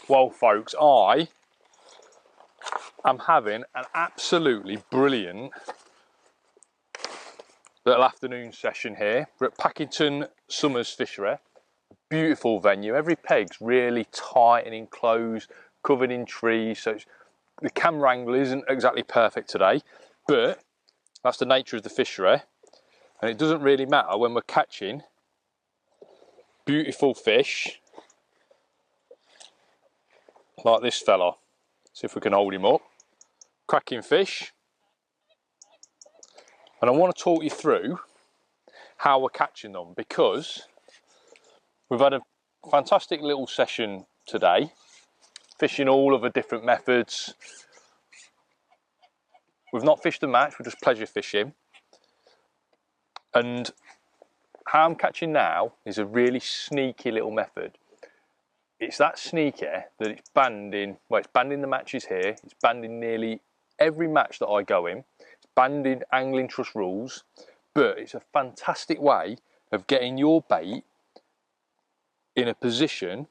Well folks, I am having an absolutely brilliant little afternoon session here. We're at Packington Summers Fishery. Beautiful venue. Every peg's really tight and enclosed, covered in trees, so the camera angle isn't exactly perfect today, but that's the nature of the fishery, and it doesn't really matter when we're catching beautiful fish like this fella. See if we can hold him up. Cracking fish. And I want to talk you through how we're catching them, because we've had a fantastic little session today, fishing all of the different methods. We've not fished a match, we're just pleasure fishing. And how I'm catching now is a really sneaky little method. It's that sneaky that it's banned in, well, it's banned in the matches here, it's banned in nearly every match that I go in, it's banned in Angling Trust rules, but it's a fantastic way of getting your bait in a position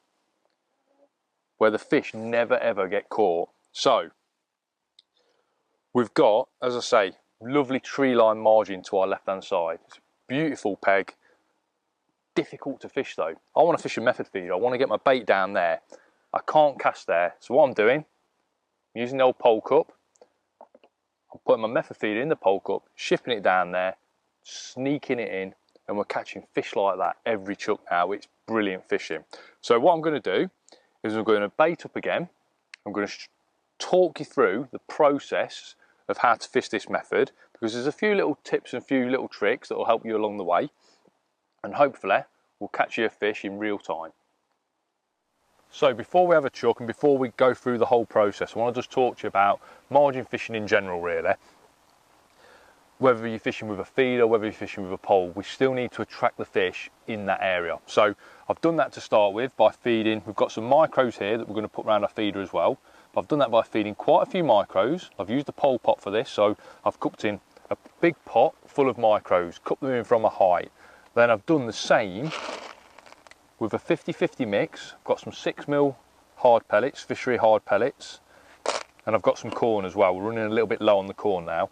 where the fish never ever get caught. So, we've got, as I say, lovely tree line margin to our left hand side. It's a beautiful peg. Difficult to fish though. I want to fish a method feeder. I want to get my bait down there. I can't cast there. So what I'm doing, I'm using the old pole cup. I'm putting my method feeder in the pole cup, shipping it down there, sneaking it in, and we're catching fish like that every chuck now. It's brilliant fishing. So what I'm going to do is I'm going to bait up again. I'm going to talk you through the process of how to fish this method, because there's a few little tips and a few little tricks that will help you along the way. And hopefully we'll catch you a fish in real time. So before we have a chuck and before we go through the whole process, I want to just talk to you about margin fishing in general really. Whether you're fishing with a feeder, whether you're fishing with a pole, we still need to attract the fish in that area. So I've done that to start with by feeding. We've got some micros here that we're going to put around our feeder as well. But I've done that by feeding quite a few micros. I've used a pole pot for this, so I've cooked in a big pot full of micros, cut them in from a height. Then I've done the same with a 50-50 mix. I've got some 6mm hard pellets, fishery hard pellets, and I've got some corn as well. We're running a little bit low on the corn now.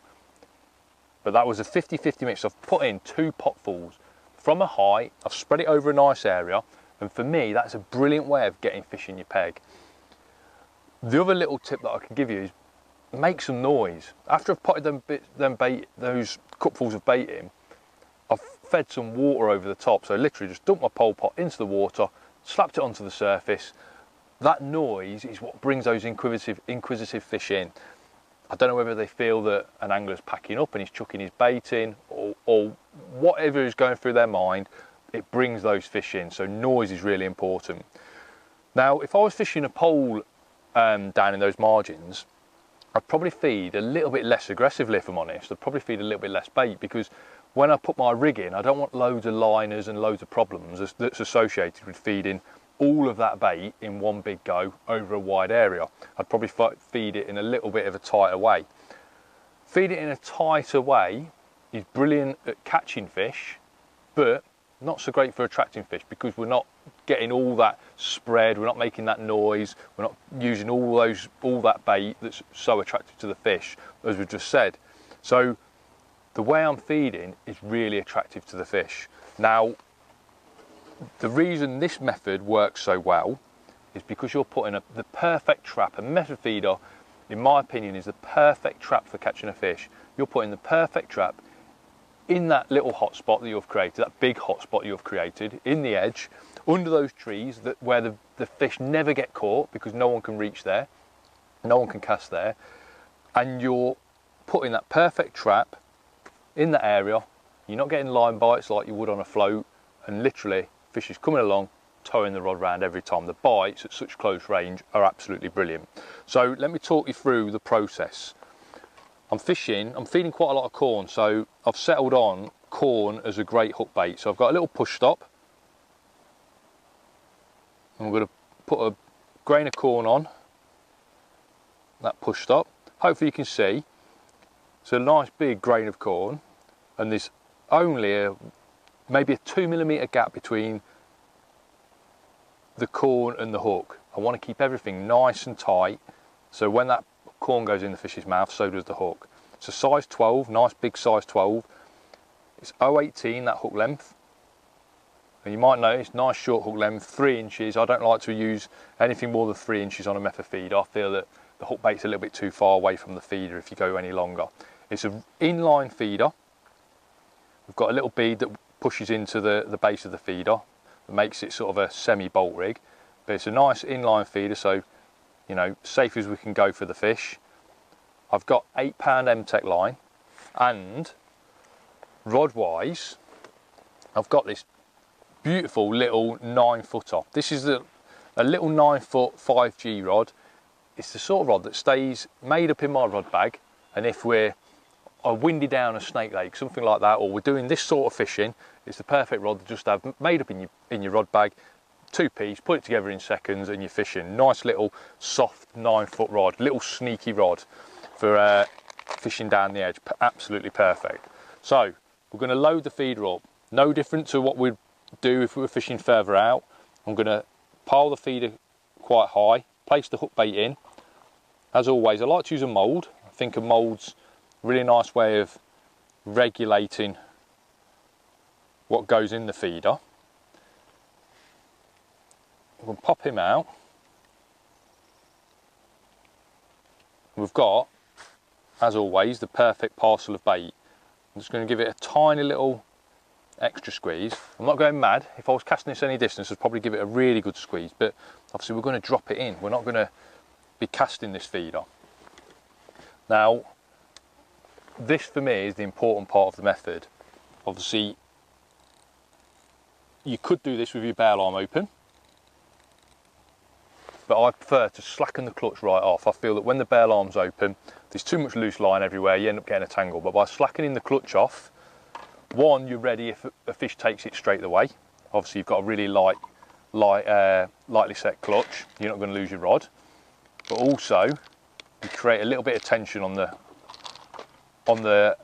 But that was a 50-50 mix. I've put in 2 potfuls from a height. I've spread it over a nice area, and for me that's a brilliant way of getting fish in your peg. The other little tip that I can give you is make some noise. After I've potted those cupfuls of bait in, I've fed some water over the top, so literally just dumped my pole pot into the water, slapped it onto the surface. That noise is what brings those inquisitive fish in. I don't know whether they feel that an angler's packing up and he's chucking his bait in, or whatever is going through their mind, it brings those fish in. So noise is really important. Now, if I was fishing a pole down in those margins, I'd probably feed a little bit less aggressively, if I'm honest. I'd probably feed a little bit less bait, because when I put my rig in, I don't want loads of liners and loads of problems that's associated with feeding all of that bait in one big go over a wide area. I'd probably feed it in a little bit of a tighter way. Feed it in a tighter way is brilliant at catching fish, but not so great for attracting fish, because we're not getting all that spread, we're not making that noise, we're not using all that bait that's so attractive to the fish, as we've just said. So the way I'm feeding is really attractive to the fish. Now, the reason this method works so well is because you're putting the perfect trap. A method feeder, in my opinion, is the perfect trap for catching a fish. You're putting the perfect trap in that little hot spot that you've created, that big hot spot you've created, in the edge, under those trees where the fish never get caught, because no one can reach there, no one can cast there, and you're putting that perfect trap in that area. You're not getting line bites like you would on a float, and literally fish is coming along, towing the rod round every time. The bites at such close range are absolutely brilliant. So let me talk you through the process. I'm feeding quite a lot of corn, so I've settled on corn as a great hook bait. So I've got a little push stop, and I'm going to put a grain of corn on that push stop. Hopefully you can see. It's a nice big grain of corn, and there's only maybe a 2mm gap between the corn and the hook. I want to keep everything nice and tight, so when that corn goes in the fish's mouth, so does the hook. It's a size 12, nice big size 12. It's 0.18 that hook length. And you might notice, nice short hook length, 3 inches. I don't like to use anything more than 3 inches on a method feeder. I feel that the hook bait's a little bit too far away from the feeder if you go any longer. It's an inline feeder. We've got a little bead that pushes into the base of the feeder that makes it sort of a semi-bolt rig. But it's a nice inline feeder, so, you know, safe as we can go for the fish. I've got 8-pound M-Tech line, and rod-wise, I've got this beautiful little 9-footer. This is a little 9-foot 5G rod. It's the sort of rod that stays made up in my rod bag, and if we're windy down a Snake Lake, something like that, or we're doing this sort of fishing, it's the perfect rod to just have made up in your rod bag, 2-piece, put it together in seconds, and you're fishing. Nice little soft 9-foot rod, little sneaky rod for fishing down the edge. Absolutely perfect. So we're going to load the feeder up. No different to what we'd do if we were fishing further out. I'm going to pile the feeder quite high, place the hook bait in. As always, I like to use a mould. I think a mould's a really nice way of regulating what goes in the feeder. We'll pop him out. We've got, as always, the perfect parcel of bait. I'm just going to give it a tiny little extra squeeze. I'm not going mad. If I was casting this any distance, I'd probably give it a really good squeeze, but obviously we're going to drop it in. We're not going to be casting this feeder. Now, this for me is the important part of the method. Obviously, you could do this with your bail arm open, but I prefer to slacken the clutch right off. I feel that when the bail arm's open, there's too much loose line everywhere, you end up getting a tangle. But by slackening the clutch off, one, you're ready if a fish takes it straight away. Obviously, you've got a really lightly set clutch. You're not going to lose your rod. But also, you create a little bit of tension on the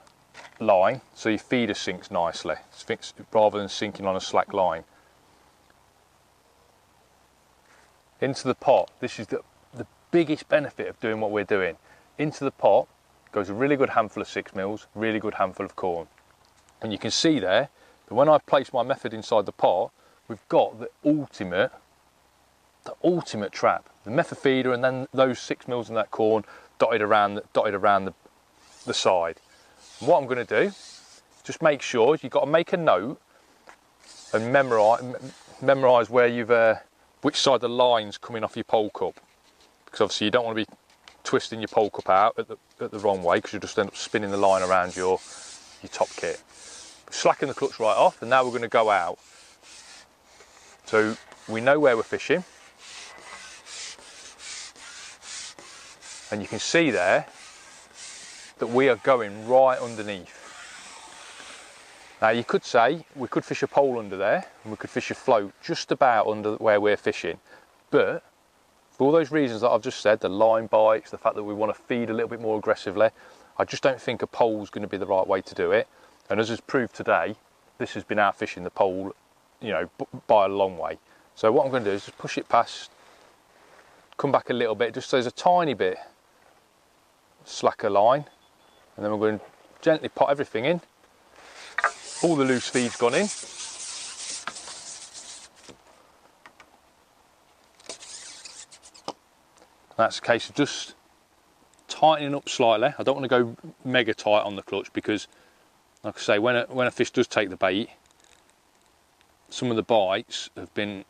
line, so your feeder sinks nicely, rather than sinking on a slack line. Into the pot. This is the biggest benefit of doing what we're doing. Into the pot goes a really good handful of 6mm, really good handful of corn. And you can see there that when I place my method inside the pot, we've got the ultimate trap. The method feeder and then those 6mm and that corn dotted around the side. And what I'm going to do, just make sure, you've got to make a note and memorise where you've which side the line's coming off your pole cup, because obviously you don't want to be twisting your pole cup out at the wrong way, because you'll just end up spinning the line around your top kit. Slacken the clutch right off, and now we're going to go out. So we know where we're fishing, and you can see there that we are going right underneath. Now you could say we could fish a pole under there, and we could fish a float just about under where we're fishing, but for all those reasons that I've just said, the line bites, the fact that we want to feed a little bit more aggressively, I just don't think a pole's going to be the right way to do it. And as is proved today, this has been out fishing the pole, you know, by a long way. So what I'm going to do is just push it past, come back a little bit, just so there's a tiny bit slacker line, and then we're going to gently pot everything in. All the loose feed's gone in. That's a case of just tightening up slightly. I don't want to go mega tight on the clutch, because like I say, when a fish does take the bait, some of the bites have been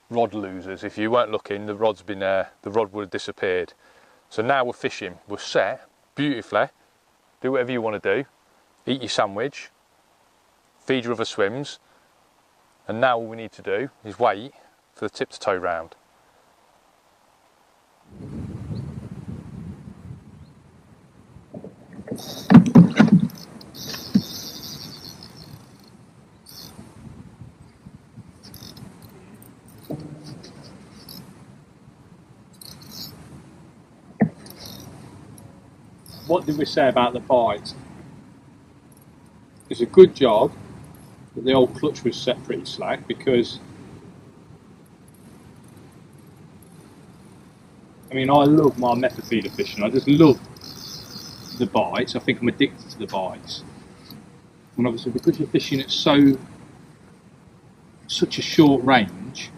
rod losers. If you weren't looking, the rod would have disappeared. So now we're fishing, we're set beautifully. Do whatever you want to do, eat your sandwich, feed your other swims, and now all we need to do is wait for the tip to toe round. What did we say about the bite? It's a good job that the old clutch was set pretty slack, because I mean, I love my method feeder fishing. I just love the bites. I think I'm addicted to the bites. And obviously, because you're fishing at such a short range,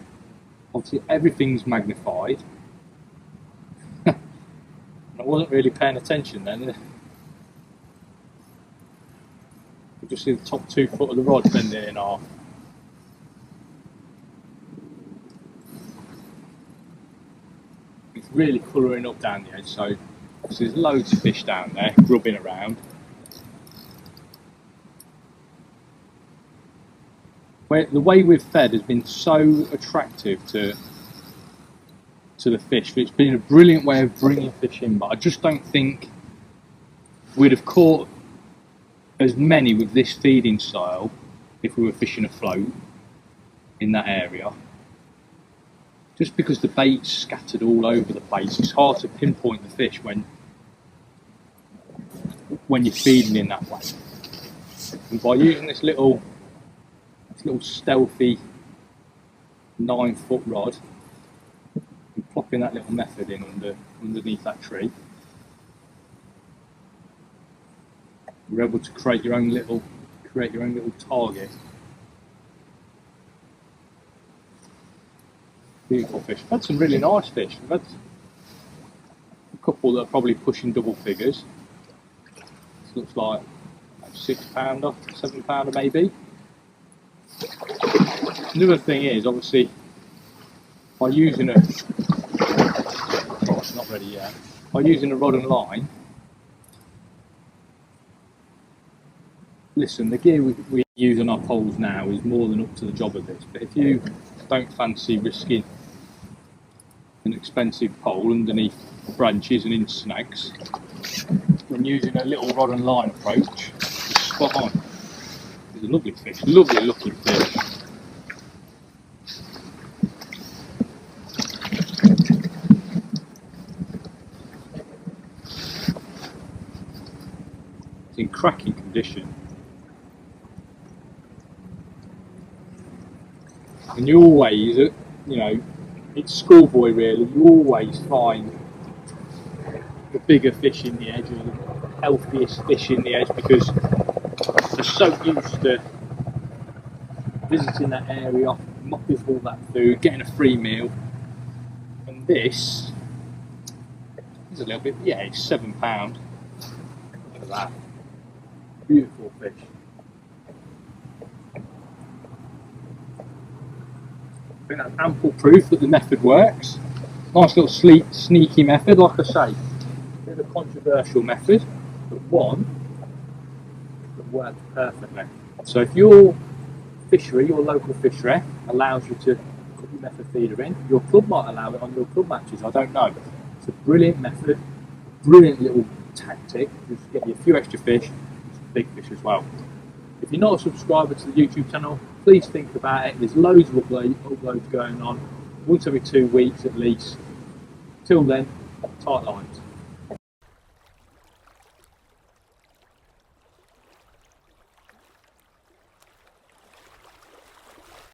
obviously everything's magnified. I wasn't really paying attention then. You just see the top 2 foot of the rod bending in half. It's really colouring up down the edge, so obviously there's loads of fish down there grubbing around. The way we've fed has been so attractive to the fish. It's been a brilliant way of bringing fish in, but I just don't think we'd have caught as many with this feeding style if we were fishing afloat in that area. Just because the bait's scattered all over the place, it's hard to pinpoint the fish when you're feeding in that way. And by using this little stealthy 9-foot rod and plopping that little method in underneath that tree, you're able to create your own little target. Beautiful fish. We've had some really nice fish. We've had a couple that are probably pushing double figures. This looks like a 6-pounder, 7-pounder maybe. Another thing is, obviously, by using it's not ready yet. By using a rod and line, listen, the gear we use on our poles now is more than up to the job of this. But if you don't fancy risking an expensive pole underneath branches and in snags, then using a little rod and line approach is spot on. It's a lovely fish, lovely looking fish. It's in cracking condition. And you always, it's schoolboy really, you always find the bigger fish in the edge or the healthiest fish in the edge because they're so used to visiting that area, mopping all that food, getting a free meal. And this is a little bit, yeah, it's 7 pound. Look at that. Beautiful fish. I think that's ample proof that the method works. Nice little sneaky method, like I say. A bit of a controversial method, but one that works perfectly. So if your fishery, your local fishery, allows you to put your method feeder in, your club might allow it on your club matches, I don't know. It's a brilliant method, brilliant little tactic, just get you a few extra fish, some big fish as well. If you're not a subscriber to the YouTube channel, please think about it. There's loads of uploads going on, once every 2 weeks at least. Till then, tight lines.